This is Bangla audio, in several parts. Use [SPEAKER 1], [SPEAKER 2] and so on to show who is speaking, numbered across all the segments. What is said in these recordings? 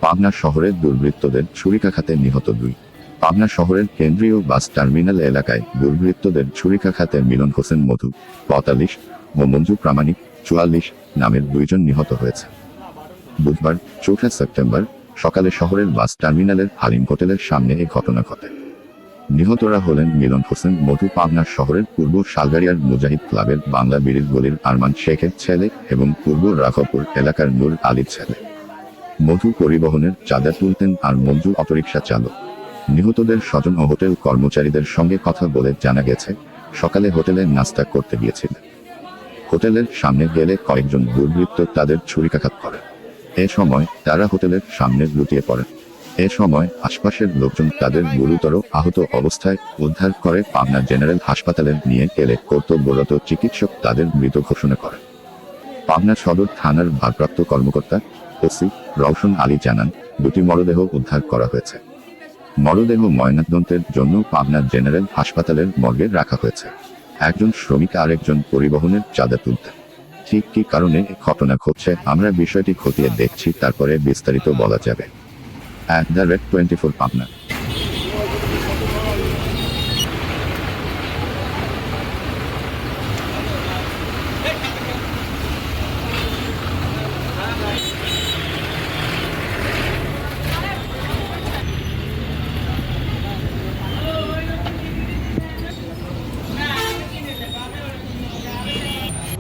[SPEAKER 1] পাবনা শহরের দুর্বৃত্তদের ছুরিকাঘাতে নিহত 2। পাবনা শহরের কেন্দ্রীয় বাস টার্মিনাল এলাকায় দুর্বৃত্তদের ছুরিকাঘাতে মিলন হোসেন মধু 45 ও মঞ্জু প্রামাণিক 44 নামের 2 জন নিহত হয়েছে। বুধবার 4 সেপ্টেম্বর সকালে শহরের বাস টার্মিনালের হালিম হোটেলের সামনে এ ঘটনা ঘটে। নিহতরা হলেন মিলন হোসেন মধু পাবনা শহরের পূর্ব শালগাড়িয়ার মুজাহিদ ক্লাবের বাংলা বিড়ির গলির আরমান শেখের ছেলে এবং পূর্ব রাঘবপুর এলাকার নূর আলীর ছেলে। মধু পরিবহনের চাঁদা তুলতেন আর মঞ্জু অটোরিকশা চালক। নিহতদের স্বজন ও হোটেল কর্মচারীদের সঙ্গে কথা বলে জানা গেছে, সকালে হোটেলে নাস্তা করতে গিয়েছিলেন। হোটেলের সামনে গেলে কয়েকজন দুর্বৃত্ত তাদের ছুরিকাঘাত করে। এ সময় তারা হোটেলের সামনে লুটিয়ে পড়েন। এ সময় আশপাশের লোকজন তাদের গুরুতর আহত অবস্থায় উদ্ধার করে পাবনা জেনারেল হাসপাতালে নিয়ে গেলে কর্তব্যরত চিকিৎসক তাদের মৃত ঘোষণা করেন। পাবনা সদর থানার ভারপ্রাপ্ত কর্মকর্তা ওসি রওশন আলী জানান, 2টি মরদেহ উদ্ধার করা হয়েছে। মরদেহ ময়নাতদন্তের জন্য পাবনা জেনারেল হাসপাতালের মর্গে রাখা হয়েছে। একজন শ্রমিক আর একজন পরিবহনের চাঁদা তুলতেন। ঠিক কী কারণে এই ঘটনা ঘটছে আমরা বিষয়টি খতিয়ে দেখছি, তারপরে বিস্তারিত বলা যাবে। @24 পাবনা।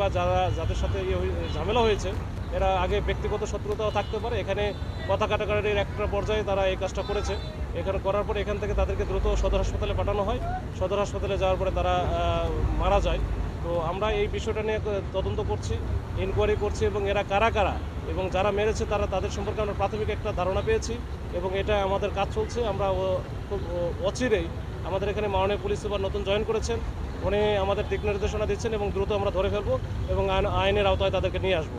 [SPEAKER 2] বা যাদের সাথে ঝামেলা হয়েছে এরা আগে ব্যক্তিগত শত্রুতাও থাকতে পারে। এখানে কথা কাটাকাটির একটা পর্যায়ে তারা এই কাজটা করেছে। এখানে করার পরে এখান থেকে তাদেরকে দ্রুত সদর হাসপাতালে পাঠানো হয়। সদর হাসপাতালে যাওয়ার পরে তারা মারা যায়। তো আমরা এই বিষয়টা নিয়ে তদন্ত করছি, ইনকোয়ারি করছি এবং এরা কারা কারা এবং যারা মেরেছে তাদের সম্পর্কে আমরা প্রাথমিক একটা ধারণা পেয়েছি এবং এটা আমাদের কাজ চলছে। আমরা খুব অচিরেই আমাদের এখানে মাননীয় পুলিশ সুপার নতুন জয়েন করেছেন, উনি আমাদের দিক নির্দেশনা দিচ্ছেন এবং দ্রুত আমরা ধরে ফেলবো এবং আইনের আওতায় তাদেরকে নিয়ে আসবো।